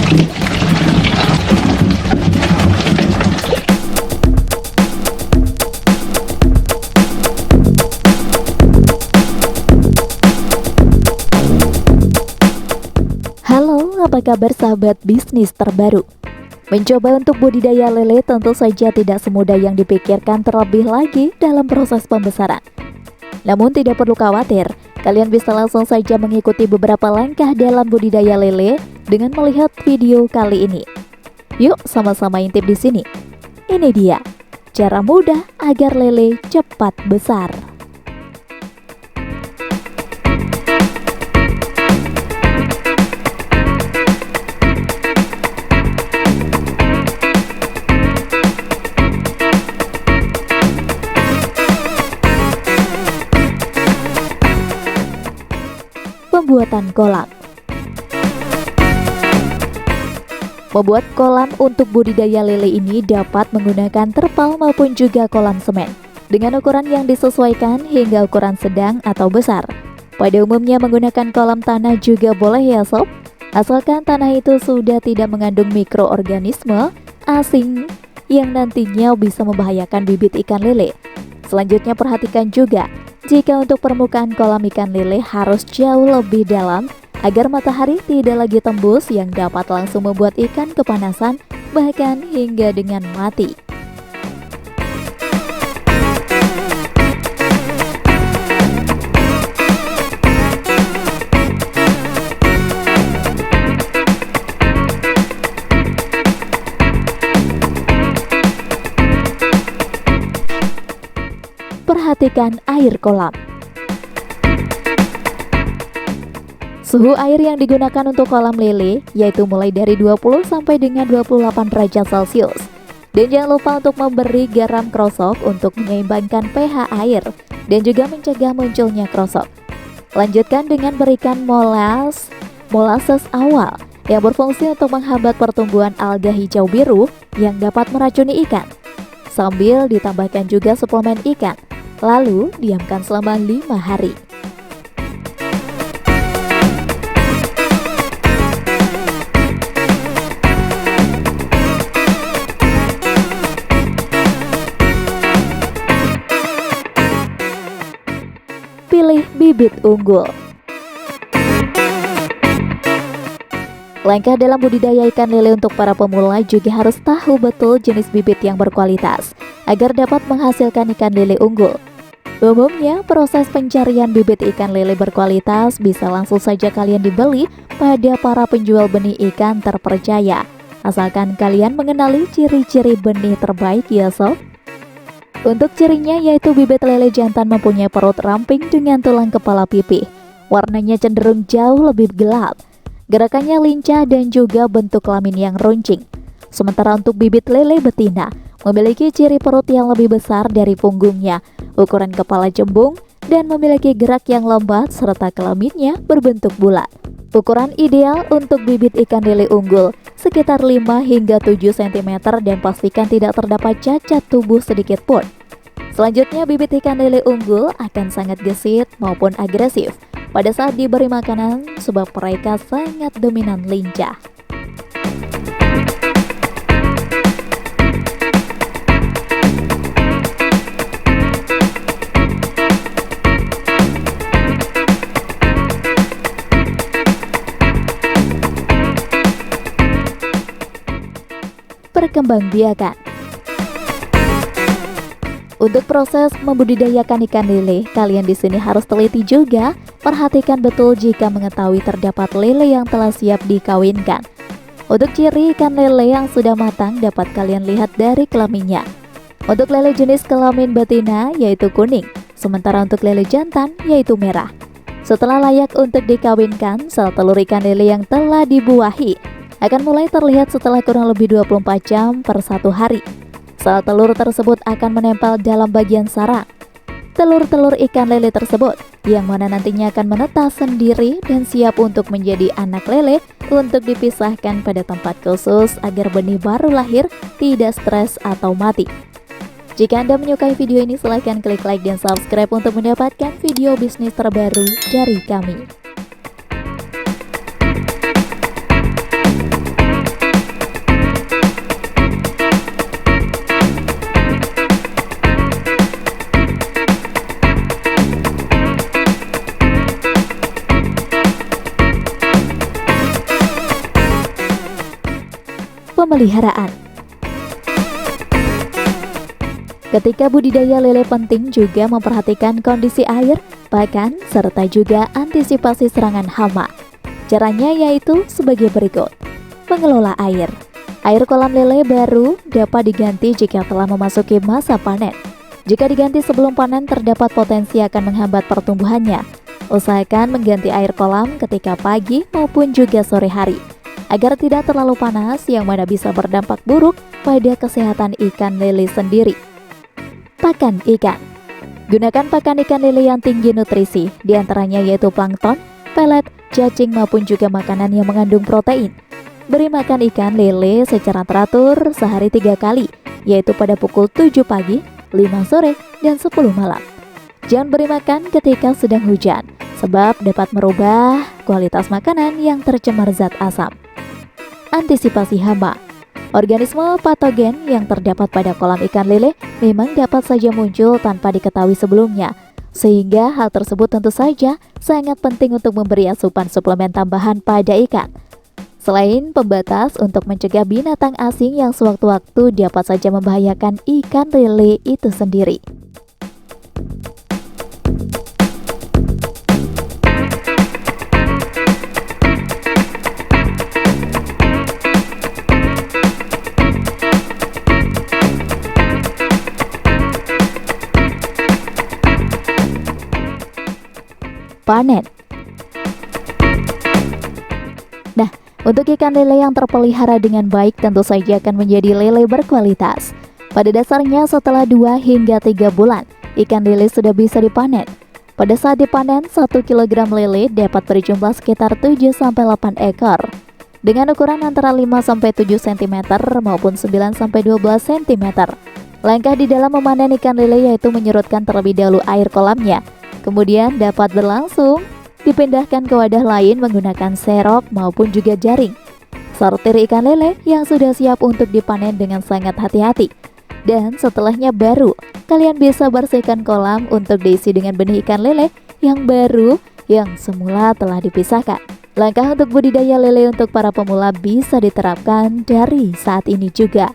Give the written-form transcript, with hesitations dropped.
Halo, apa kabar sahabat bisnis terbaru? Mencoba untuk budidaya lele tentu saja tidak semudah yang dipikirkan, terlebih lagi dalam proses pembesaran. Namun tidak perlu khawatir, kalian bisa langsung saja mengikuti beberapa langkah dalam budidaya lele dengan melihat video kali ini. Yuk sama-sama intip di sini. Ini dia, cara mudah agar lele cepat besar. Pembuatan kolam. Membuat kolam untuk budidaya lele ini dapat menggunakan terpal maupun juga kolam semen dengan ukuran yang disesuaikan hingga ukuran sedang atau besar. Pada umumnya menggunakan kolam tanah juga boleh ya sob, asalkan tanah itu sudah tidak mengandung mikroorganisme asing yang nantinya bisa membahayakan bibit ikan lele. Selanjutnya perhatikan juga jika untuk permukaan kolam ikan lele harus jauh lebih dalam agar matahari tidak lagi tembus yang dapat langsung membuat ikan kepanasan bahkan hingga dengan mati. Perhatikan air kolam. Suhu air yang digunakan untuk kolam lele yaitu mulai dari 20 sampai dengan 28 derajat Celcius. Dan jangan lupa untuk memberi garam krosok untuk menyeimbangkan pH air dan juga mencegah munculnya krosok. Lanjutkan dengan berikan molasses awal yang berfungsi untuk menghambat pertumbuhan alga hijau biru yang dapat meracuni ikan. Sambil ditambahkan juga suplemen ikan. Lalu diamkan selama 5 hari. Pilih bibit unggul. Langkah dalam budidaya ikan lele untuk para pemula juga harus tahu betul jenis bibit yang berkualitas agar dapat menghasilkan ikan lele unggul. Umumnya, proses pencarian bibit ikan lele berkualitas bisa langsung saja kalian dibeli pada para penjual benih ikan terpercaya, asalkan kalian mengenali ciri-ciri benih terbaik ya sob. Untuk cirinya yaitu bibit lele jantan mempunyai perut ramping dengan tulang kepala pipih, warnanya cenderung jauh lebih gelap, gerakannya lincah dan juga bentuk kelamin yang runcing. Sementara untuk bibit lele betina memiliki ciri perut yang lebih besar dari punggungnya, ukuran kepala cembung, dan memiliki gerak yang lambat serta kelaminnya berbentuk bulat. Ukuran ideal untuk bibit ikan lele unggul sekitar 5 hingga 7 cm dan pastikan tidak terdapat cacat tubuh sedikit pun. Selanjutnya bibit ikan lele unggul akan sangat gesit maupun agresif pada saat diberi makanan sebab mereka sangat dominan lincah. Perkembangbiakan. Untuk proses membudidayakan ikan lele, kalian di sini harus teliti juga. Perhatikan betul jika mengetahui terdapat lele yang telah siap dikawinkan. Untuk ciri ikan lele yang sudah matang dapat kalian lihat dari kelaminnya. Untuk lele jenis kelamin betina yaitu kuning, sementara untuk lele jantan yaitu merah. Setelah layak untuk dikawinkan, sel telur ikan lele yang telah dibuahi akan mulai terlihat setelah kurang lebih 24 jam per 1 hari. Sel telur tersebut akan menempel dalam bagian sarang. Telur-telur ikan lele tersebut yang mana nantinya akan menetas sendiri dan siap untuk menjadi anak lele untuk dipisahkan pada tempat khusus agar benih baru lahir tidak stres atau mati. Jika Anda menyukai video ini, silahkan klik like dan subscribe untuk mendapatkan video bisnis terbaru dari kami. pemeliharaan. Ketika budidaya lele penting juga memperhatikan kondisi air, pakan, serta juga antisipasi serangan hama. Caranya yaitu sebagai berikut. Mengelola air. Air kolam lele baru dapat diganti jika telah memasuki masa panen. Jika diganti sebelum panen terdapat potensi akan menghambat pertumbuhannya. Usahakan mengganti air kolam ketika pagi maupun juga sore hari, agar tidak terlalu panas yang mana bisa berdampak buruk pada kesehatan ikan lele sendiri. Pakan ikan. Gunakan pakan ikan lele yang tinggi nutrisi, diantaranya yaitu plankton, pelet, cacing maupun juga makanan yang mengandung protein. Beri makan ikan lele secara teratur sehari 3 kali, yaitu pada pukul 7 pagi, 5 sore, dan 10 malam. Jangan beri makan ketika sedang hujan, sebab dapat merubah kualitas makanan yang tercemar zat asam. Antisipasi hama. Organisme patogen yang terdapat pada kolam ikan lele memang dapat saja muncul tanpa diketahui sebelumnya, sehingga hal tersebut tentu saja sangat penting untuk memberi asupan suplemen tambahan pada ikan. Selain pembatas untuk mencegah binatang asing yang sewaktu-waktu dapat saja membahayakan ikan lele itu sendiri. Panen. Nah, untuk ikan lele yang terpelihara dengan baik tentu saja akan menjadi lele berkualitas. Pada dasarnya setelah 2 hingga 3 bulan, ikan lele sudah bisa dipanen. Pada saat dipanen, 1 kg lele dapat berjumlah sekitar 7-8 ekor. Dengan ukuran antara 5-7 cm maupun 9-12 cm. Langkah di dalam memanen ikan lele yaitu menyurutkan terlebih dahulu air kolamnya. Kemudian dapat berlangsung dipindahkan ke wadah lain menggunakan serok maupun juga jaring. Sortir ikan lele yang sudah siap untuk dipanen dengan sangat hati-hati. Dan setelahnya baru kalian bisa bersihkan kolam untuk diisi dengan benih ikan lele yang baru yang semula telah dipisahkan. Langkah untuk budidaya lele untuk para pemula bisa diterapkan dari saat ini juga.